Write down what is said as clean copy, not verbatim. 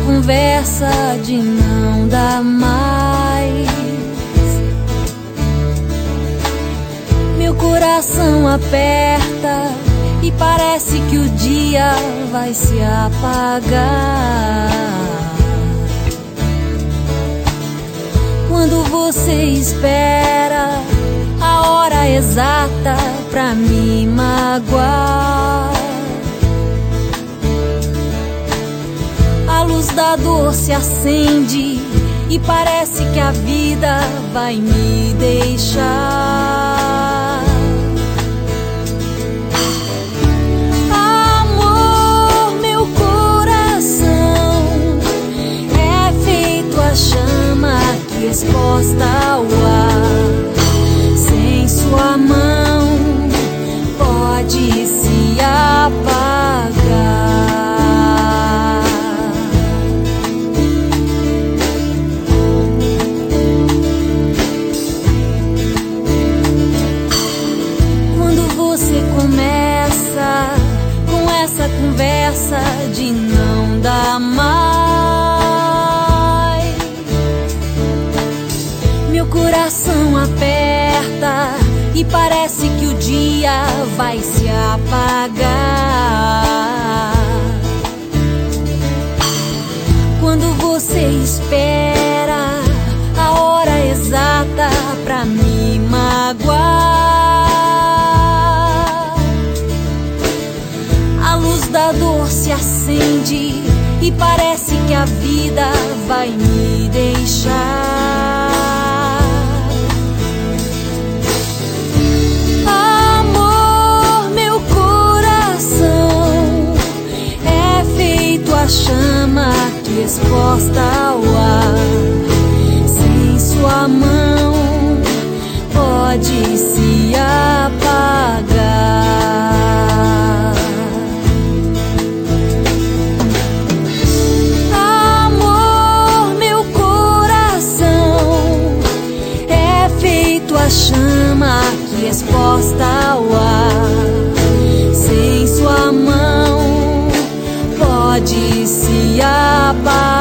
conversa de não dar mais. Meu coração aperta e parece que o dia vai se apagar. Quando você espera a hora exata pra me magoar, a luz da dor se acende e parece que a vida vai me deixar. Amor, meu coração é feito a chama que exposta ao ar. Sem sua mão pode se apagar. Começa com essa conversa de não dar mais. Meu coração aperta e parece que o dia vai se apagar. Quando você espera a hora exata pra me magoar, a luz da dor se acende e parece que a vida vai me deixar. Amor, meu coração é feito a chama que exposta ao ar. Sem sua mão pode se apagar. A chama que exposta ao ar. Sem sua mão pode se apagar.